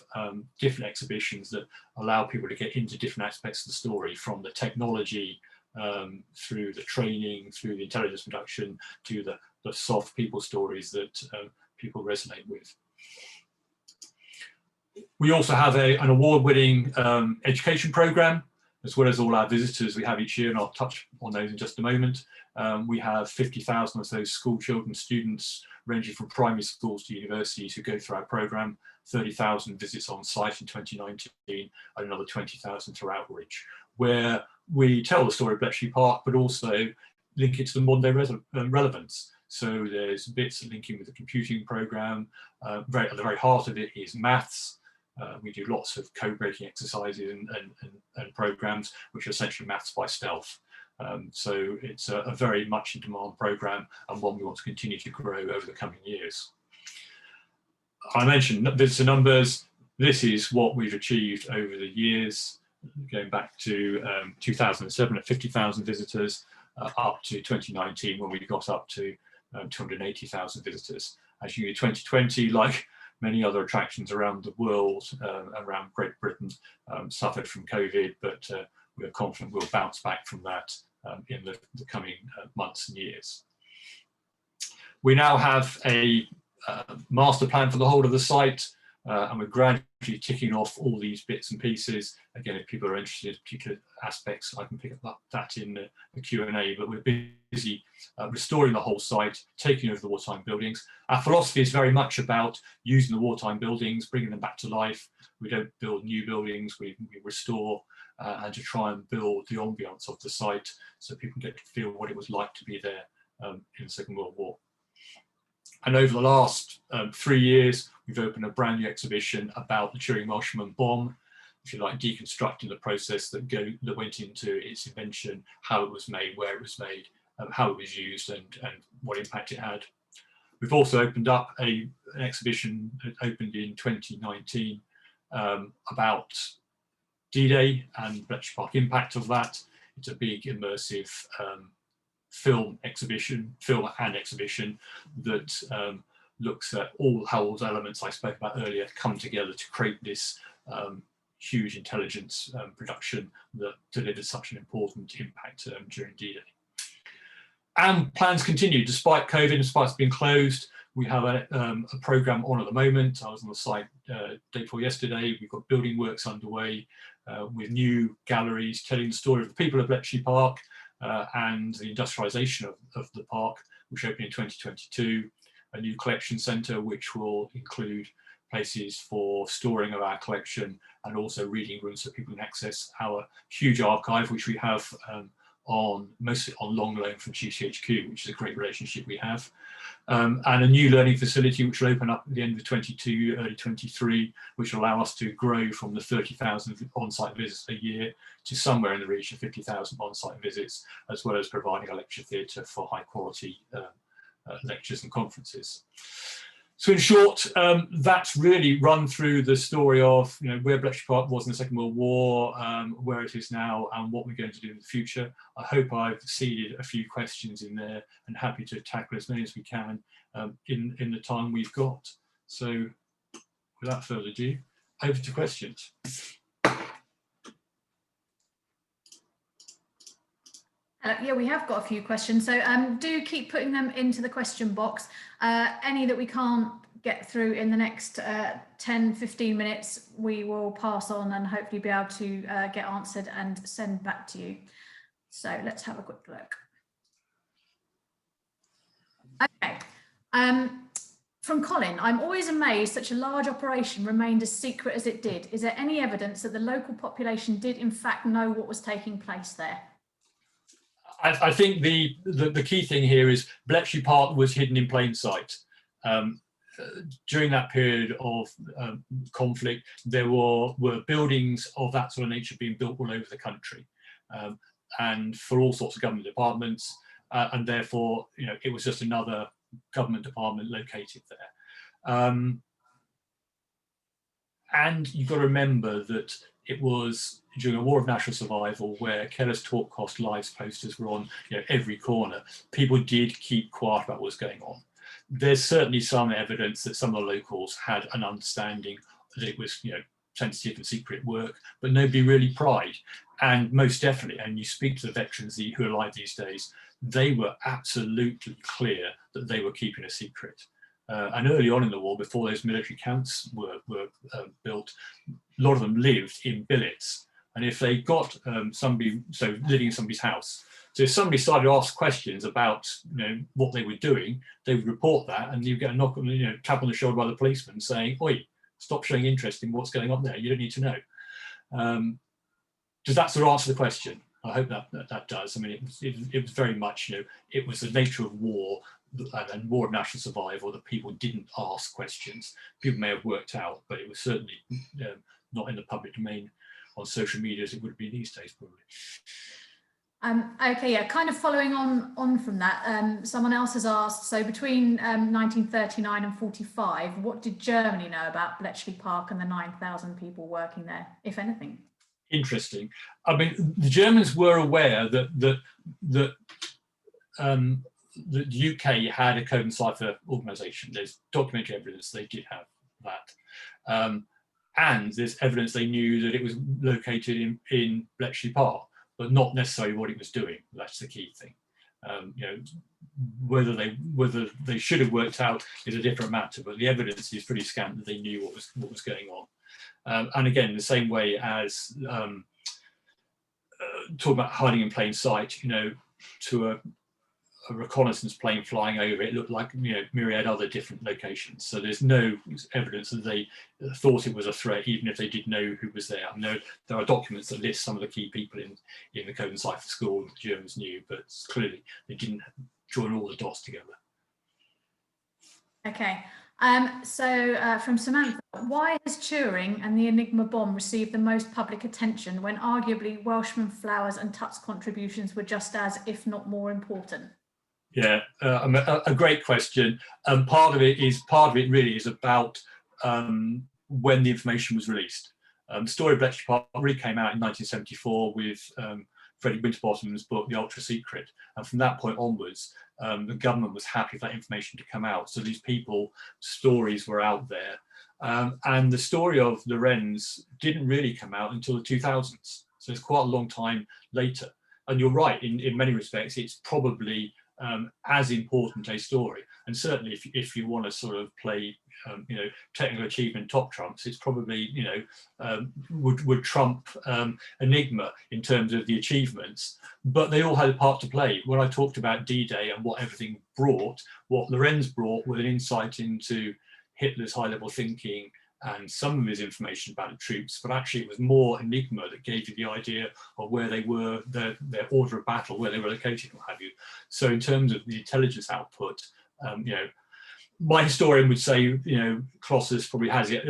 different exhibitions that allow people to get into different aspects of the story, from the technology, through the training, through the intelligence production, to the soft people stories that people resonate with. We also have an award-winning education program, as well as all our visitors we have each year, and I'll touch on those in just a moment. We have 50,000 or so school children, students ranging from primary schools to universities who go through our program, 30,000 visits on site in 2019, and another 20,000 through outreach, where we tell the story of Bletchley Park, but also link it to the modern day relevance. So there's bits linking with the computing program. At the very heart of it is maths. We do lots of code-breaking exercises and programs, which are essentially maths by stealth. So it's a very much in demand program, and one we want to continue to grow over the coming years. I mentioned visitor numbers. This is what we've achieved over the years, going back to 2007 at 50,000 visitors, up to 2019 when we got up to 280,000 visitors. As you know, 2020, like many other attractions around the world, around Great Britain, suffered from COVID, but we are confident we'll bounce back from that in the coming months and years. We now have a master plan for the whole of the site, and we're gradually ticking off all these bits and pieces. Again, if people are interested in particular aspects, I can pick up that in the Q&A, but we're busy restoring the whole site, taking over the wartime buildings. Our philosophy is very much about using the wartime buildings, bringing them back to life. We don't build new buildings, we restore, and to try and build the ambience of the site so people can get to feel what it was like to be there in the Second World War. And over the last 3 years, we've opened a brand new exhibition about the Turing marshman bomb, if you like, deconstructing the process that went into its invention, how it was made, where it was made, how it was used, and what impact it had. We've also opened up an exhibition that opened in 2019 about D-Day and Bletchley Park impact of that. It's a big immersive film and exhibition that looks at how all those elements I spoke about earlier come together to create this huge intelligence production that delivered such an important impact during D-Day. And plans continue despite COVID, despite it's being closed. We have a program on at the moment. I was on the site day before yesterday. We've got building works underway with new galleries telling the story of the people of Bletchley Park and the industrialisation of the park, which opened in 2022. A new collection centre, which will include places for storing of our collection and also reading rooms so people can access our huge archive, which we have mostly on long loan from GCHQ, which is a great relationship we have, and a new learning facility which will open up at the end of 22, early 23, which will allow us to grow from the 30,000 on-site visits a year to somewhere in the region of 50,000 on-site visits, as well as providing a lecture theatre for high quality lectures and conferences. So in short, that's really run through the story of where Bletchley Park was in the Second World War, where it is now, and what we're going to do in the future. I hope I've seeded a few questions in there, and happy to tackle as many as we can in the time we've got. So without further ado, over to questions. Yeah, we have got a few questions, so do keep putting them into the question box. Any that we can't get through in the next 10-15 minutes, we will pass on and hopefully be able to get answered and send back to you. So let's have a quick look. Okay. From Colin, I'm always amazed such a large operation remained as secret as it did. Is there any evidence that the local population did in fact know what was taking place there? I think the key thing here is Bletchley Park was hidden in plain sight. During that period of conflict, there were buildings of that sort of nature being built all over the country, and for all sorts of government departments, and therefore, it was just another government department located there. And you've got to remember that it was during a war of national survival where careless talk cost lives posters were on every corner. People did keep quiet about what was going on. There's certainly some evidence that some of the locals had an understanding that it was sensitive and secret work, but nobody really pried. And most definitely, and you speak to the veterans who are alive these days, they were absolutely clear that they were keeping a secret. And early on in the war, before those military camps were built, a lot of them lived in billets. And if they got somebody, so living in somebody's house, so if somebody started to ask questions about what they were doing, they would report that, and you get a knock on, tap on the shoulder by the policeman saying, "Oi, stop showing interest in what's going on there. You don't need to know." Does that sort of answer the question? I hope that does. I mean, it was very much, it was the nature of war and war of national survival that people didn't ask questions. People may have worked out, but it was certainly not in the public domain on social media as it would be these days, probably. Okay, yeah, kind of following on from that, someone else has asked, so between 1939 and 45, what did Germany know about Bletchley Park and the 9,000 people working there, if anything? Interesting. I mean, the Germans were aware that the UK had a code and cipher organisation. There's documentary evidence they did have that. And there's evidence they knew that it was located in Bletchley Park, but not necessarily what it was doing. That's the key thing. Whether they should have worked out is a different matter, but the evidence is pretty scant that they knew what was going on. And again, the same way as talk about hiding in plain sight, to a reconnaissance plane flying over, it looked like myriad other different locations. So there's no evidence that they thought it was a threat, even if they did know who was there. I know there are documents that list some of the key people in the Code and Cipher School that the Germans knew, but clearly they didn't join all the dots together. Okay. So from Samantha, why has Turing and the Enigma bomb received the most public attention when arguably Welshman Flowers and Tutt's contributions were just as, if not more important? Yeah, a great question. Part of it really is about when the information was released. The story of Bletchley Park really came out in 1974 with Freddie Winterbottom's book, The Ultra Secret. And from that point onwards, the government was happy for that information to come out. So these stories were out there. And the story of Lorenz didn't really come out until the 2000s. So it's quite a long time later. And you're right, in many respects, it's probably as important a story. And certainly if you want to sort of play technical achievement top trumps, it's probably would trump Enigma in terms of the achievements, but they all had a part to play. When I talked about D-Day and what everything brought, what Lorenz brought was an insight into Hitler's high-level thinking and some of his information about the troops, but actually it was more Enigma that gave you the idea of where they were, their order of battle, where they were located, what have you. So in terms of the intelligence output, my historian would say, Colossus probably has it,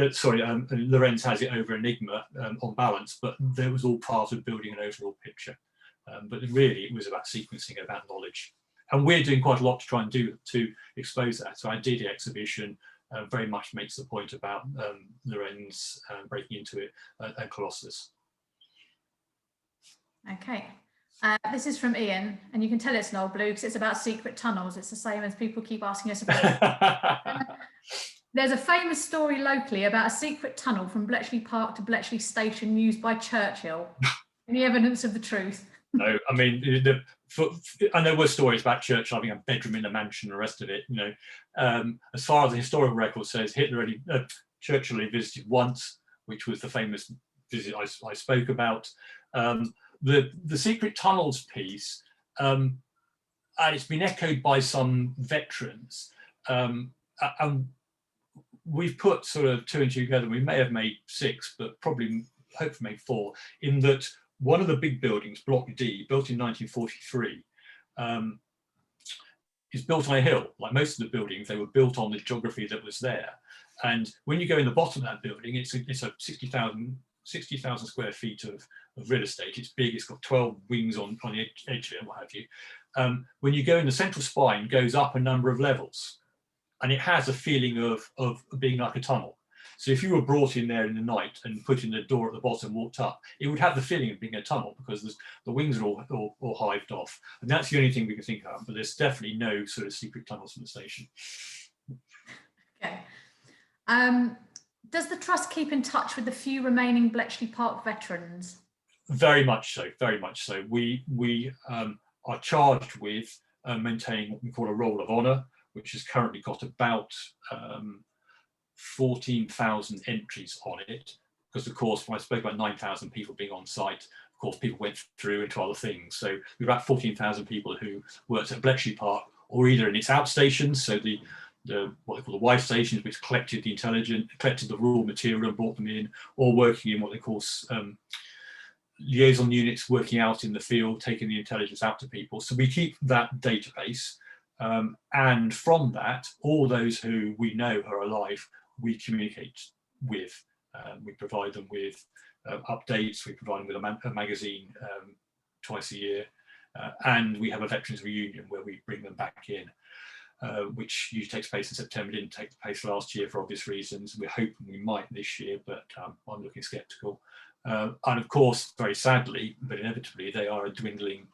Lorenz has it over Enigma on balance, but there was all part of building an overall picture. But really it was about sequencing, about knowledge. And we're doing quite a lot to try and to expose that. So our D-Day exhibition very much makes the point about Lorenz breaking into it and Colossus. Okay. This is from Ian, and you can tell it's an old blue because it's about secret tunnels. It's the same as people keep asking us about. There's a famous story locally about a secret tunnel from Bletchley Park to Bletchley Station used by Churchill. Any evidence of the truth? No, I mean, and there were stories about Churchill having a bedroom in a mansion and the rest of it. As far as the historical record says, Churchill only visited once, which was the famous visit I spoke about. The secret tunnels piece, and it's been echoed by some veterans, and we've put sort of two and two together. We may have made six, but probably hopefully made four, in that one of the big buildings, Block D, built in 1943, is built on a hill. Like most of the buildings, they were built on the geography that was there. And when you go in the bottom of that building, it's a 60,000 square feet of real estate. It's big, it's got 12 wings on the edge of it, and what have you. When you go in, the central spine goes up a number of levels, and it has a feeling of being like a tunnel. So if you were brought in there in the night and put in the door at the bottom, walked up, it would have the feeling of being a tunnel because the wings are all hived off. And that's the only thing we can think of, but there's definitely no sort of secret tunnels from the station. Okay. Does the Trust keep in touch with the few remaining Bletchley Park veterans? Very much so, very much so. We are charged with maintaining what we call a roll of honour, which has currently got about 14,000 entries on it. Because of course, when I spoke about 9,000 people being on site, of course, people went through into other things. So we've about 14,000 people who worked at Bletchley Park, or either in its outstations, so what they call the Y stations, which collected the intelligence, collected the raw material and brought them in, or working in what they call liaison units, working out in the field, taking the intelligence out to people. So we keep that database, and from that, all those who we know are alive, we communicate with. We provide them with updates. We provide them with a magazine twice a year, and we have a veterans reunion where we bring them back in. Which usually takes place in September. Didn't take place last year for obvious reasons. We're hoping we might this year, but I'm looking sceptical. And of course, very sadly, but inevitably, they are a dwindling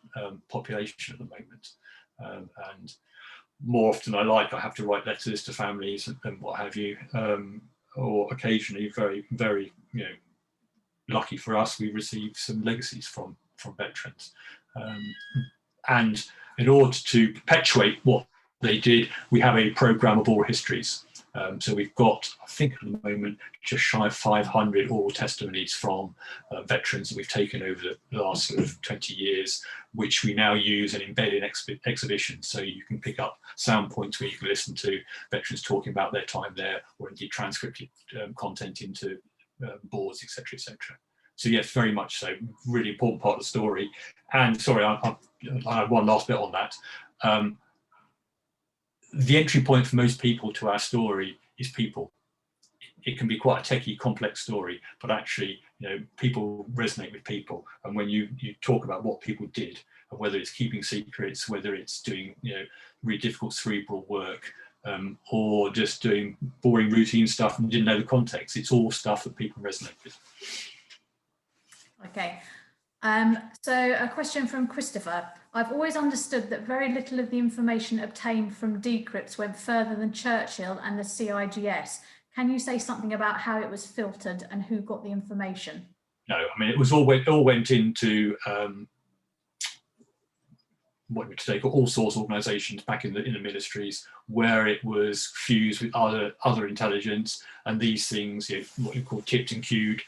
population at the moment. And more often I have to write letters to families and what have you, or occasionally, very, very, lucky for us, we receive some legacies from veterans. And in order to perpetuate what they did, we have a programme of oral histories. So we've got, I think at the moment, just shy of 500 oral testimonies from veterans that we've taken over the last sort of 20 years, which we now use and embed in exhibitions. So you can pick up sound points where you can listen to veterans talking about their time there, or indeed transcripted content into boards, etc., etc. So yes, very much so, really important part of the story. And sorry, I have one last bit on that. The entry point for most people to our story is people. It can be quite a techie, complex story, but actually, people resonate with people. And when you talk about what people did, and whether it's keeping secrets, whether it's doing really difficult cerebral work, or just doing boring routine stuff and didn't know the context, it's all stuff that people resonate with. Okay. So a question from Christopher. I've always understood that very little of the information obtained from decrypts went further than Churchill and the CIGS. Can you say something about how it was filtered and who got the information? No, I mean, it was all went into what we would say all source organisations back in the ministries, where it was fused with other intelligence, and these things, what you call tipped and queued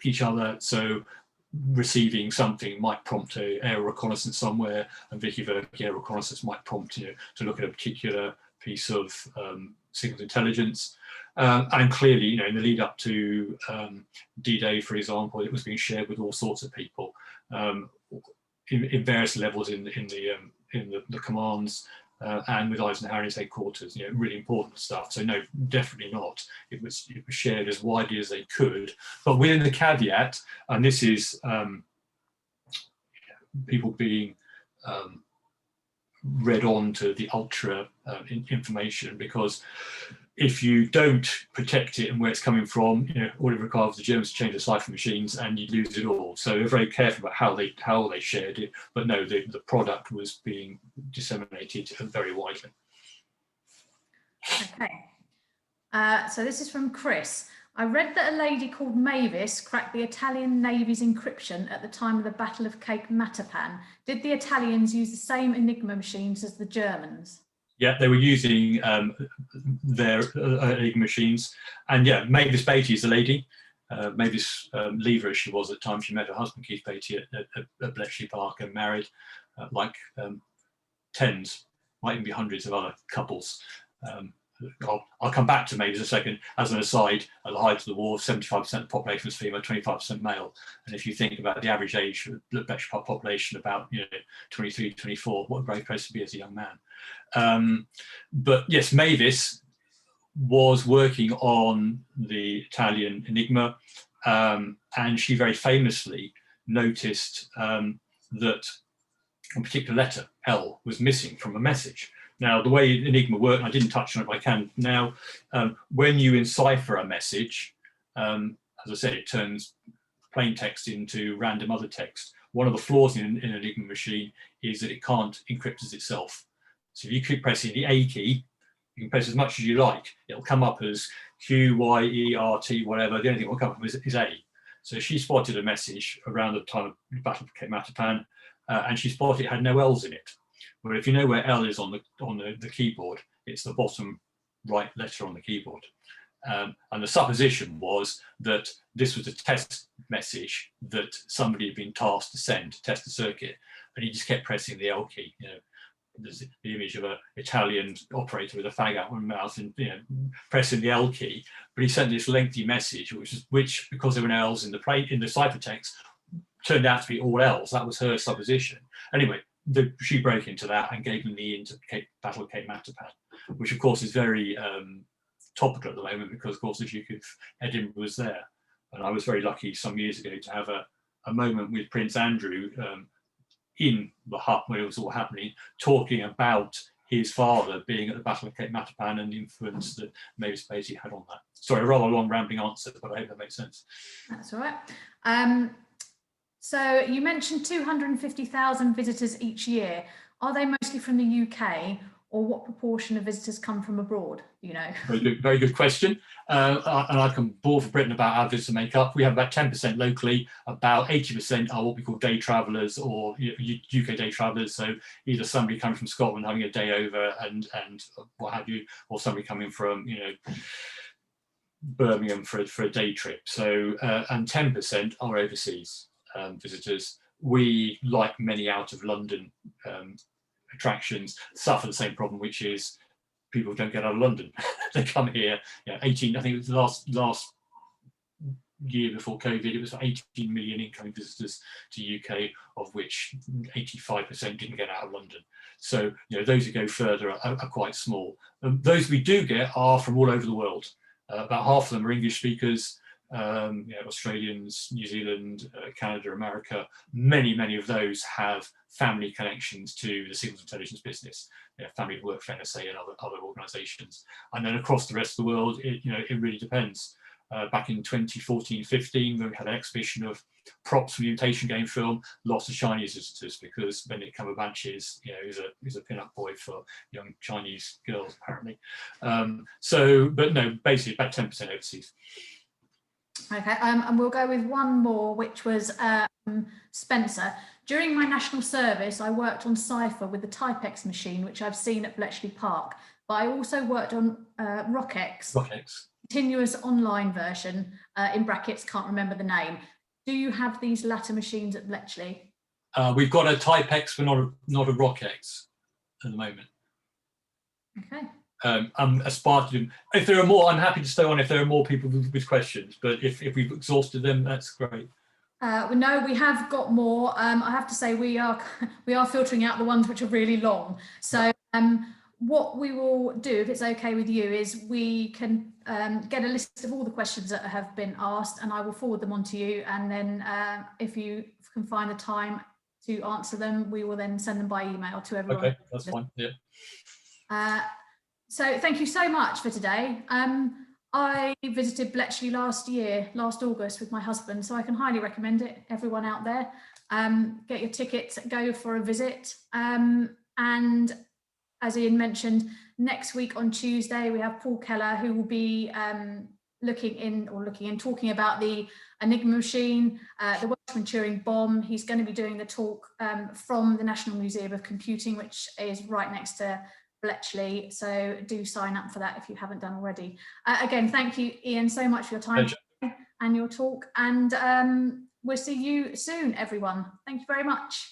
each other. So receiving something might prompt a air reconnaissance somewhere, and vice versa, air reconnaissance might prompt to look at a particular piece of signals intelligence. And clearly, in the lead up to D-Day, for example, it was being shared with all sorts of people in various levels in the commands, and with Eisenhower in his headquarters. Really important stuff. So no, definitely not. It was shared as widely as they could, but within the caveat, and this is people being read on to the ultra information, because if you don't protect it and where it's coming from, all it requires the Germans to change the cipher machines and you lose it all. So they're very careful about how they shared it, but no, the product was being disseminated very widely. Okay. So this is from Chris. I read that a lady called Mavis cracked the Italian Navy's encryption at the time of the Battle of Cape Matapan. Did the Italians use the same Enigma machines as the Germans? Yeah, they were using their Enigma machines. And yeah, Mavis Beatty is the lady. Mavis Lever, as she was at the time, she met her husband, Keith Beatty, at Bletchley Park and married tens, might even be hundreds of other couples. I'll come back to Mavis in a second. As an aside, at the height of the war, 75% of the population was female, 25% male. And if you think about the average age of the Bletchley Park population, about 23, 24, what a great place to be as a young man. But yes, Mavis was working on the Italian Enigma, and she very famously noticed that a particular letter, L, was missing from a message. Now, the way Enigma works, I didn't touch on it, but I can now. When you encipher a message, as I said, it turns plain text into random other text. One of the flaws in an Enigma machine is that it can't encrypt as itself. So if you keep pressing the A key, you can press as much as you like. It'll come up as Q, Y, E, R, T, whatever. The only thing that will come up is A. So she spotted a message around the time of the Battle of Matapan, and she spotted it had no L's in it. Well, if you know where L is on the keyboard, it's the bottom right letter on the keyboard. And the supposition was that this was a test message that somebody had been tasked to send to test the circuit, and he just kept pressing the L key. You know, there's the image of an Italian operator with a fag out of his mouth and pressing the L key. But he sent this lengthy message, which because there were no L's in the ciphertext, turned out to be all L's. That was her supposition. Anyway, she broke into that and gave them the into Battle of Cape Matapan, which of course is very topical at the moment because, of course, the Duke of Edinburgh was there. And I was very lucky some years ago to have a moment with Prince Andrew in the hut where it was all happening, talking about his father being at the Battle of Cape Matapan and the influence that Mavis Beatty had on that. Sorry, a rather long rambling answer, but I hope that makes sense. That's all right. So you mentioned 250,000 visitors each year. Are they mostly from the UK, or what proportion of visitors come from abroad? You know. Very good question. And I can bore for Britain about our visitor makeup. We have about 10% locally, about 80% are what we call day travellers or UK day travellers. So either somebody coming from Scotland having a day over and what have you, or somebody coming from Birmingham for a day trip. So and 10% are overseas visitors. We, like many out of London attractions, suffer the same problem, which is people don't get out of London. They come here. 18. I think it was the last year before COVID, it was 18 million incoming visitors to UK, of which 85% didn't get out of London. So those who go further are quite small. Those we do get are from all over the world. About half of them are English speakers. Australians, New Zealand, Canada, America. Many of those have family connections to the signals intelligence business. Family who work for NSA and other organisations. And then across the rest of the world, it really depends. Back in 2014-15, when we had an exhibition of props from the imitation game film, lots of Chinese visitors, because Benedict Cumberbatch is a pin-up boy for young Chinese girls, apparently. But no, basically about 10% overseas. Okay, and we'll go with one more, which was Spencer. During my national service, I worked on Cypher with the Typex machine, which I've seen at Bletchley Park, but I also worked on ROCX, continuous online version, in brackets, can't remember the name. Do you have these latter machines at Bletchley? We've got a Typex, but not a ROCX at the moment. Okay. I'm aspiring to. If there are more, I'm happy to stay on if there are more people with questions. But if we've exhausted them, that's great. No, we have got more. I have to say we are filtering out the ones which are really long. So what we will do, if it's okay with you, is we can get a list of all the questions that have been asked, and I will forward them on to you. And then if you can find the time to answer them, we will then send them by email to everyone. Okay, that's fine. Yeah. So thank you so much for today. I visited Bletchley last August with my husband, so I can highly recommend it. Everyone out there, get your tickets, go for a visit. And as Ian mentioned, next week on Tuesday, we have Paul Keller, who will be talking about the Enigma machine, the Welshman Turing bomb. He's going to be doing the talk from the National Museum of Computing, which is right next to Bletchley, so do sign up for that if you haven't done already. Again, thank you, Ian, so much for your time and your talk, and we'll see you soon, everyone. Thank you very much.